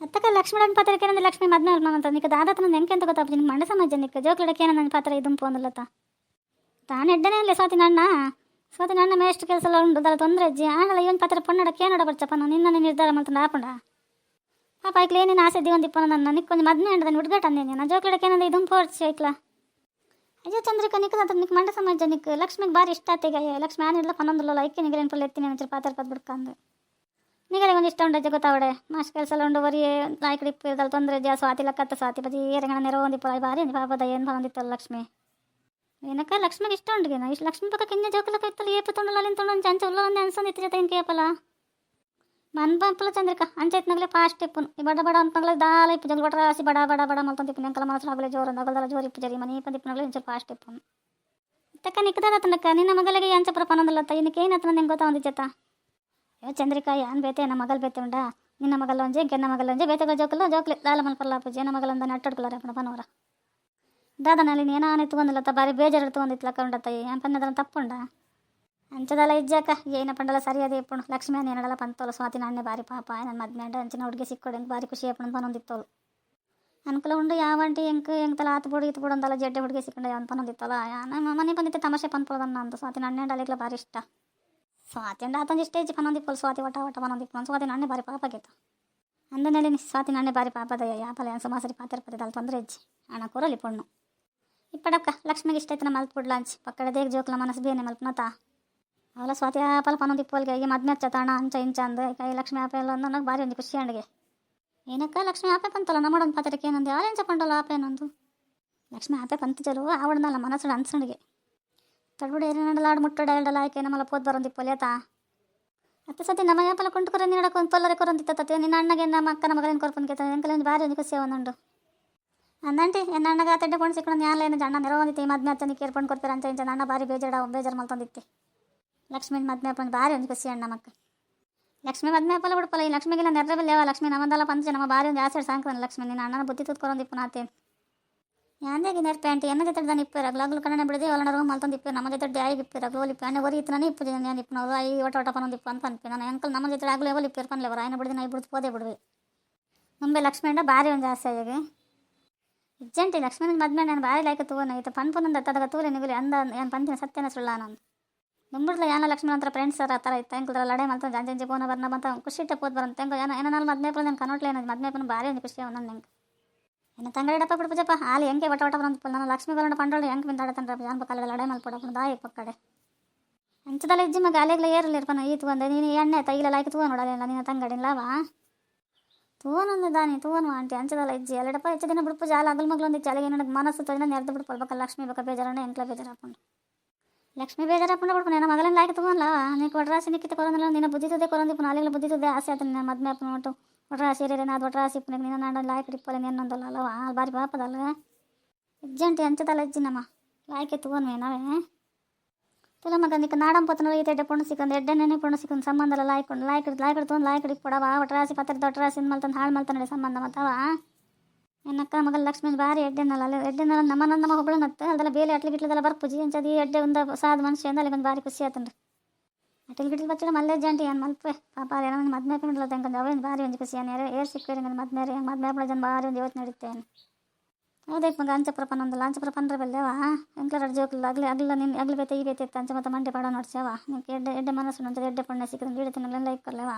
ಅತ್ತಕ ಲಕ್ಷ್ಮಣನ ಪಾತ್ರಕ್ಕೆ ಏನಂದ್ರೆ ಲಕ್ಷ್ಮಿ ಮದ್ನ ಅಂತ ನಿಕ್ಕ ದಾದಾತನ ಎಂಕೆಂತ ಗೊತ್ತಾಪ ನಿನಗೆ ಮಂಡ ಸಮಾಜ ನಿಕ್ಕ ಜೋಕ್ಲಡಕ್ಕೆ ನನ್ನ ಪಾತ್ರ ಇದುಂಪು ಅಂದಲ್ಲತ್ತ ತಾನು ಎಡ್ಡನೇ ಅಲ್ಲೇ ಸ್ವಾತಿ ನನ್ನ ಮೇಷ್ಟು ಕೆಲಸ ಎಲ್ಲ ಉಂಟು ದರ ತೊಂದರೆ ಅಜ್ಜಿ ಆಂಡಲ ಇವನ್ ಪಾತ್ರ ಪೊನ್ನಡಕ್ಕೆ ಏನೋಡ ಬರ್ಚಪ್ಪ ನಿನ್ನ ನಿರ್ಧಾರ ಮಾಡ್ತಾನೆ ಆಪುಂಡ ಪಾಪ ಐಕ್ಲ ಏನೇನು ಆಸೆ ದಿವಂದಿಪ್ಪ ನನ್ನ ನಿಕ್ಕೊಂದು ಮದ್ನೆ ಅಂಡದ ಹುಡ್ಗಾಟ ಅಂದೇನೆ ನಾ ಜೋಕ್ಲಡಕ್ಕೆ ಏನಂದ್ರೆ ಇದುಂಪು ಹೊಡ್ಸಿ ಐಕ್ಲ ಅಯ್ಯೋ ಚಂದ್ರಿಕಾ ನಿಕ್ಕದಂತ ನಿಕ್ ಮಂಡ ಸಮಾಜ ನಿಕ್ ಲಕ್ಷ್ಮಿಗೆ ಭಾರಿ ಇಷ್ಟ ಆತೆಗ ಲಕ್ಷ್ಮಿ ಆನಿಲ್ಲ ಪನ್ನೊಂದುಲ್ಲ ಐಕೆ ನಿಗಲೇನು ಪಲ್ಲ ಎತ್ತೀನಿ ಅಂಚೆ ಪಾತ್ರ ಪದ್ ಬಿಡ್ಕಂದು ನಿಗಲೇ ಒಂದು ಇಷ್ಟ ಉಂಟಜ್ಜ ಗೊತ್ತಾವಡೆ ಮಾಸ್ ಕೆಲಸ ಎಲ್ಲ ಉಂಡು ಬರೀ ಲಾಯ್ಕಡಿ ಇಪ್ಪದಲ್ಲಿ ತೊಂದರೆ ಅಜ್ಜ ಸ್ವಾತಿ ಲಕ್ಕತ್ತ ಸ್ವಾತಿ ಬದಿ ಏರಂಗಣ ನೆರವು ಒಂದಿಪ್ಪ ಭಾರಿ ಪಾಪದ ಏನು ಬಂದಿತ್ತಲ್ಲ ಲಕ್ಷ್ಮಿ ಏನಕ್ಕ ಲಕ್ಷ್ಮಿಗೆ ಇಷ್ಟ ಉಂಟು ಇಷ್ಟು ಲಕ್ಷ್ಮಿ ಪಕ್ಕ ಕಿನ್ನ ಜೋಕಲಕ್ಕ ಇತ್ತಲ್ಲ ಏಪ ತೊಂಡಲ್ಲ ಅಲ್ಲಿಂದ ತೊಂಡು ಅಂಚೆ ಉಲ್ಲ ಒಂದೇ ಅನ್ಸೊಂದಿತ್ತು ಜೊತೆ ಏನು ಕೇಪಲ್ಲ ಮನ್ ಪಂಪಲ ಚಂದ್ರಿಕಾ ಅಂಚೆತ್ನಾಗಲೇ ಫಾಸ್ಟ್ ಇಪ್ಪು ಈ ಬಡ ಬಡ ಅಂತಂಗ್ಲೇ ದಾಲ ಇಪ್ಪು ಜಂಗ್ ಬಡ ರಾಸಿ ಬಡ ಬಡ ಬಡ ಮಲ್ತಂತಿಪ್ಪು ಎಂಕಲ ಮನಸ್ಸು ಆಗಲೇ ಜೋರು ನಗಲ್ದಲ್ಲ ಜೋರು ಇಪ್ಪು ಜರಿ ಮನೆ ಪಂದಿಪ್ಪನಾಗಲೇ ಇಂಚೆ ಫಾಸ್ಟ್ ಇಪ್ಪು ತಕ್ಕ ನಿಕ್ಕದ ತನಕ ನಿನ್ನ ಮಗಳಿಗೆ ಅಂಚೆ ಪರಪನಂದಲ್ಲತ್ತ ಇನ್ನಕ್ಕೆ ಏನತ್ತ ನಿಂಗೆ ಗೊತ್ತಾ ಒಂದು ಜೊತೆ ಏ ಚಂದ್ರಿಕಾ ಯಾನ್ ಬೇತೆ ನಮ್ಮ ಮಗಲ್ ಬೇತೆ ಉಂಡ ನಿನ್ನ ಮಗಲ್ಲ ಒಂಜೆ ಕೆನ್ನ ಮಗಲ್ಲ ಒಂಜೆ ಬೇತೆಗಳ ಜೋಕಲ್ಲ ಜೋಕ್ಲೆ ದಾಲ ಮಲ್ಪಲ್ಲ ಪೂಜೆ ನಮ್ಮ ಮಗಲಂದ ಅಟ್ಟಾಡ್ಕೊಳ್ಳಾರೆ ಪನವರ ದಾದನಲ್ಲಿ ಏನಾನೆ ತೊಗೊಂದಿಲ್ಲತ್ತ ಬಾರಿ ಬೇಜಾರು ತೊಗೊಂದಿತ್ಲಕ್ಕ ಉಂಡತ್ತ ಏನು ಪನ್ನದಲ್ಲ ತಪ್ಪುಂಡ ಅಂಚದಲ್ಲ ಇಜ್ಜಾಕ ಏನ ಪಂಡಲ್ಲ ಸರಿ ಅದೇ ಇಪ್ಪುಣು ಲಕ್ಷ್ಮಿ ಏನಡಲ್ಲ ಪಂತೋಲು ಸ್ವಾತಿ ನಾಣ್ಯ ಬಾರಿ ಪಾಪ ನನ್ನ ಮದ್ಮೆ ಅಂಡ ಅಂಚಿನ ಹುಡುಗಿ ಸಿಕ್ಕೋಡು ಹೆಂಗೆ ಬಾರಿ ಖುಷಿ ಅಪ್ಪಣ ಪನೊಂದಿತ್ತೋಳು ಅನುಕೂಲ ಉಂಡು ಯಾವಂಟಿ ಹೆಂಗೆ ಆತು ಬುಡಿ ಇತ್ತು ಬಿಡೊಂದಲ್ಲ ಜಡ್ಡೆ ಹುಡುಗಿ ಸಿಕ್ಕೊಂಡು ಯಾವನ್ ಪನೊಂದಿತ್ತಲ್ಲ ನಮ್ಮ ಮನೆ ಬಂದಿತ್ತೆ ತಮಾಷೆ ಪನ್ಪೋದನ್ನ ಅಂತ ಸ್ವಾತಿ ನಾಣ್ಯ ಅಂಡಲಿಕ್ಲ ಬಾರಿ ಇಷ್ಟ ಸ್ವಾತಿ ಅಂಡ ಆತಂದು ಇಷ್ಟೇ ಇಜ್ಜಿ ಪನೊಂದಿಪ್ಪಲು ಸ್ವಾತಿ ಒಟ ಒಟ ಪನೊಂದಿಪ್ಪು ಸ್ವಾತಿ ನಾಣ್ಯ ಬಾರಿ ಪಾಪಾಗಿತ್ತು ಅಂದನೇಳಿ ಸ್ವಾತಿ ನಾಣ್ಯ ಬಾರಿ ಪಾಪದಯ್ಯ ಯಾಪಲ ಸುಮಾಸರಿ ಪಾತ್ರ ಪದಿದಲ್ಲ ತೊಂದರೆ ಇಜ್ಜಿ ಹಣ ಕೂರಲಿ ಪೊಣ್ಣು ಇಪ್ಪಡಕ್ಕ ಲಕ್ಷ್ಮಿಗೆ ಇಷ್ಟ ಆಯ್ತು ಮಲ್ತು ಬಿಡ್ಲ ಅಂಚಿ ಪಕ್ಕಡ ದೇಗ ಜೋಕ್ಲ ಮನಸ್ಸು ಬೇನೆ ಮಲ್ಪನತ ಅವಳ ಸ್ವಾತಿ ಆಪಲ್ ಪನೊಂದಿಪ್ಪಲ್ಗೆ ಈಗ ಮದ್ಮೆ ಹಚ್ಚತಾಣ ಅಂಚ ಇಂಚ ಅಂದ ಕೈ ಲಕ್ಷ್ಮಿ ಆಪೆಲ್ಲ ನನಗೆ ಭಾರಿ ಒಂದು ಖುಷಿ ಅಂಡಿಗೆ ಏನಕ್ಕ ಲಕ್ಷ್ಮಿ ಆಪೆ ಪಂತಲ್ಲ ನಮ್ಮಡೊಂದು ಪಾತ್ರಕ್ಕೆ ಏನಂದು ಯಾರು ಎಂಚ ಪಂಡಲ್ಲ ಆಪೇನೊಂದು ಲಕ್ಷ್ಮಿ ಆಪೆ ಪಂತ ಜಲು ಆವಡನಲ್ಲ ಮನಸ್ಸು ಅನ್ಸಣಿಗೆ ತಡ್ಬಿಡಿ ಏನೇನಲ್ಲ ಆಡು ಮುಟ್ಟಡ ಎರಡಲ್ಲ ಆಯ್ಕೆ ನಮ್ಮಲ್ಲ ಪೋದ್ ಬರೋಂದಿಪ್ಪಲ್ ಏತಾ ಅತ್ತೆ ಸತಿ ನಮ್ಮ ಯಾಪಲ್ಲ ಕೊಂಡ್ಕೊರ ನೀಡಕ್ಕೆ ಒಂದು ಪೊಲ್ಲರೆ ಕೊರಂದಿತ್ತ ನಿನ್ನ ಅಣ್ಣಗೆ ನಮ್ಮ ಅಕ್ಕನ ಮಗಳೇನು ಕೊರ್ಪನ್ಗೆ ಎಂಕಲ ಒಂದು ಭಾರಿ ಒಂದು ಖುಷಿ ಒಂದುಂಡು ಅಂದಂಟಿ ಎನ್ನ ಅಣ್ಣಗೆ ಆ ತಡ್ಡೆ ಕೊಂಡು ಸಿಕ್ಕೊಂಡು ಯಾನ್ ಏನು ಅಣ್ಣ ನೆರವಂದಿತ್ತು ಈ ಮದ್ಮೆ ಹಚ್ಚನಿ ಕೇರ್ಕೊಂಡು ಕೊಡ್ತಾರೆ ಅಂತ ಇಂಚ ಅಣ್ಣ ಭಾರಿ ಬೇಜಾರು ಮಲ್ತಂದಿತ್ತೆ ಲಕ್ಷ್ಮಿ ಮದ್ಮೆ ಅಪ್ಪನ ಭಾರಿ ಒಂದು ಖುಷಿ ಅಣ್ಣ ಮಕ್ಕ ಲಕ್ಷ್ಮಿ ಮದ್ಮೆ ಅಪ್ಪಲ್ಲ ಬಿಡ್ಪಲ್ಲ ಈ ಲಕ್ಷ್ಮಿಗೆಲ್ಲ ನೆರವೇವ ಲಕ್ಷ್ಮಿ ನಮ್ಮದಲ್ಲ ಪಂಚ ನಮ್ಮ ಭಾರಿ ಒಂದು ಆಸೆ ಸಾಂಕ್ರನ ಲಕ್ಷ್ಮಿ ನಿನ್ನ ಅಣ್ಣನ ಬುದ್ಧಿ ತುತ್ಕೊರಂದಿಪ್ಪು ನಾತೇನು ಯಾಂದೇಗಿ ನೆರ್ಪೆ ಆಂಟಿ ಎನ್ನ ಜೊತೆ ದಾನ ಇಪ್ಪಿರಾಗ ಲಗ್ಲು ಕಣ್ಣನೆ ಬಿಡದೆ ಅವಳ ರೋಗ ಮಲ್ತಂದು ಇಪ್ಪಿ ನಮ್ಮ ಜೊತೆ ಡ್ಯಾಯಿಗೆ ಇಪ್ಪಿರಾಗ ಓಲಿ ಅಣ್ಣ ಒರಿ ಇತ್ತು ನಾನು ಇಪ್ಪು ನಾನು ಇಪ್ಪನವರು ಐ ಒಟ ಪನೊಂದು ಇಪ್ಪು ಅಂತ ಅನ್ಪಿ ನಾನು ಅಂಕಲ್ ನಮ್ಮ ಜೊತೆ ಆಗಲೇ ಓಲಿ ಇಪ್ಪಿ ಪನ್ಲೇವರ ಆಯ್ನ ಬಿಡದೆ ನಾ ಬಿಡ್ದು ಪೋದೆ ಬಿಡ್ವಿ ಮುಂಬೆ ಲಕ್ಷ್ಮಿ ಅಂಡ ಭಾರಿ ಒಂದು ಆಸೆ ಆಗಿ ಇಜ್ಜಂಟಿ ಲಕ್ಷ್ಮೀನ ಮದ್ಮೆ ನಾನು ಭಾರಿ ಲಾಯ್ಕ ತೂವನ ಐತೆ ಪನ್ಪುನಂದ ತದಗ ತೂಲೆ ನಿಗುಲಿ ಅಂದ ಏನು ಪಂತಿನ ಸತ್ಯನ ಸುಳ್ಳ ನಾನು ನಿಂಬಿಡ್ಲ ಯಾನ ಲಕ್ಷ್ಮಿ ಅಂತರ ಫ್ರೆಂಡ್ಸ್ ಆ ಥರ ಇತ್ತು ಹೆಂಗೆ ಲಡೆ ಮಲ್ತ ಜಂಜಂಜಿ ಪೋನ ಬರ್ನ ಬಂತ ಖುಷಿ ಇಟ್ಟೆ ಪೋದ್ ಬರಂತ ಹೆಂಗೆ ಏನೋ ನಾನು ಮದ್ಮೆ ಪಲ್ಲ ನಾನು ಕನ್ನೋಟ್ಲೆ ಏನದು ಮದ್ಮೆ ಪನ ಭಾರಿ ಒಂದು ಖುಷಿ ಅವನ ನಂಗೆ ಇನ್ನು ತಂಗಡಪ್ಪ ಬಿಡ್ಪಜಪ್ಪ ಹಾಲು ಹೆಂಗೆ ಒಟ ಬರಂತ ನಾನು ಲಕ್ಷ್ಮಿ ಬರೋಣ ಪಂಡೋಳು ಹೆಂಗೆ ಬಿಂದಾಡತಂಡ್ರ ಜಾನ್ ಪಕ್ಕಲ್ಲ ಲಡೆ ಮಲ್ಪಡಪ್ಪ ದಾಯಿ ಪಕ್ಕಡೆ ಅಂಚದಲ್ಲ ಇಜ್ಜಿ ಮಗ ಅಲೆಗ್ಲ ಏರಲಿ ಇರ್ಪನ ಈತು ಬಂದೆ ನೀನು ಎಣ್ಣೆ ತೈಲ ಲಾಯ್ಕೆ ತೂವ ನೋಡಲ್ಲ ನಿನ್ನ ತಂಗಡಿಲ್ಲವಾ ತೂವನೊಂದು ದಾನಿ ತೂವನು ಆಂಟಿ ಅಂಚದಲ್ಲ ಇಜ್ಜಿ ಎಲ್ಲಡಪ್ಪ ಹೆಚ್ಚು ದಿನ ಬಿಡ್ಪು ಜಾಲ ಅಗಲ್ ಮಗ್ಲೊಂದು ಇಚ್ಚ ಅಲ್ಲಿಗೆ ನನಗೆ ಮನಸ್ಸು ತೊಂದರೆ ನೆರೆದು ಬಿಡ್ಕೊಳ್ಬೇಕಲ್ಲ ಲಕ್ಷ್ಮಿ ಬೇಕಾ ಬೇಜಾರಣ್ಣ ಎಂಕ್ಲ ಬೇಜಾರಪ್ಕೊಂಡು ಲಕ್ಷ್ಮಿ ಬೇಜಾರಪ್ಪ ಬಿಡ್ಪು ನನ್ನ ಮಗಲನ್ನ ಲಾಯ್ಕೆ ತಗೋಲ್ಲ ನೀನು ಒಟ್ರಾಸಿ ನಿಕ್ಕಿತ ಕೊರೋದಿಲ್ಲ ನಿನ್ನ ಬುದ್ಧಿ ತುದೆ ಕೊರಂದಿಪ್ಪು ನಾಳೆಗಳ ಬುದ್ಧಿ ತುದೆ ಆಸೆ ಆಯ್ತು ನಿನ್ನ ಮದ್ಮೆ ಅಪ್ಪ ನೋಟು ಒಟ್ರಾಸಿ ಏರಿಯನ ಅದು ಒಟ್ರಾಸಿ ಇಪ್ಪನಿಗೆ ನಿನ್ನ ನಾಡ ಲಾಯ್ಕೆ ಇಪ್ಪಲ್ಲ ಇನ್ನೊಂದಲ್ಲ ಅಲ್ಲವಾ ಬಾರಿ ಪಾಪದಲ್ಲ ಇಜ್ಜಂಟಿ ಅಂಚದಲ್ಲ ಇಜ್ಜಿ ನಮ್ಮ ಲಾಯ್ಕೆ ತಗೋನ್ವೇ ನಾವೇ ತುಲ ಮಗ ನಿಕ್ಕ ನಾಡಂಪತ್ತನ ಈ ಎಡ್ಡೆ ಪೊಣ್ಣು ಸಿಕ್ಕಂದು ಎಡ್ಡೆನೇ ಪೊಣ್ಣು ಸಿಕ್ಕಂದು ಸಂಬಂಧ ಎಲ್ಲ ಲಾಯ್ಕೊಂಡು ಲಾಯ್ಕಡಿ ತೊಗೊಂಡು ಲಾಯ್ಕಡಿ ಕೊಡವ ಒಟ್ರಾಸಿ ಪತ್ರದ ಒಟ್ರಾಸಿ ಮಲ್ತಂದು ಹಾಳು ಮಲ್ತಾನೆ ಸಂಬಂಧ ಮತ್ತವ ಎನ್ನಕ್ಕ ಮಗಲ ಲಕ್ಷ್ಮಿ ಭಾರಿ ಎಡ್ಡೆನಲ್ಲ ಅಲ್ಲಿ ಎಡ್ಡೆನಲ್ಲ ನಮ್ಮ ಹೊಗಳು ನತ್ತೆ ಅದೆಲ್ಲ ಬೇಲೆ ಅಟ್ಲಿ ಗಿಟ್ಲದೆಲ್ಲ ಬರ್ಪುಜಿ ಅಂಚದಿ ಎಡ್ಡೆ ಒಂದು ಸಾದ ಮನುಷ್ಯ ಅಂದ್ರೆ ಅಲ್ಲಿ ಒಂದು ಭಾರಿ ಖುಷಿ ಆತನ್ರಿ ಅಟ್ಲಿ ಗಿಟ್ಲಿ ಬಚ್ಚಡ ಮಲ್ಲೆ ಜಂಟಿ ಏನು ಮಲ್ಪೆ ಪಾಪ ಏನೋ ಮದ್ಮೆ ಪಿಂಡ್ಲ ತಂಕಂದು ಅವೇ ಭಾರಿ ಒಂದು ಖುಷಿ ಏರ್ ಸಿಕ್ಕೇರಿ ನನ್ನ ಮದ್ಮೆ ಪಡ ಜನ ಭಾರಿ ಒಂದು ಇವತ್ತು ನಡೀತೇನೆ ಹೌದೈತೆ ಮಗ ಅಂಚ ಪ್ರಪನ್ನೊಂದಲ್ಲ ಅಂಚ ಪ್ರಪಂದ್ರ ಬಲ್ಲೇವಾ ಎಂಕ್ಲ ಜೋಕ್ಲ ಅಗ್ಲ ನಿನ್ನ ಅಗ್ಲಿ ಬೇತೆ ಈ ಬೇತೆ ಅಂಚ ಮತ್ತೆ ಮಂಡೆ ಪಡ ನೋಡ್ಸೇವಾ ನಿಂಗೆ ಎಡ್ಡೆ ಮನಸ್ಸು ಅಂತ ಎಡ್ಡೆ ಪಣ್ಣೆ ಸಿಕ್ಕಂದು ಗಿಡ ತಿನ್ನಲೆಲ್ಲ ಇಕ್ಕರ್ಲೇವಾ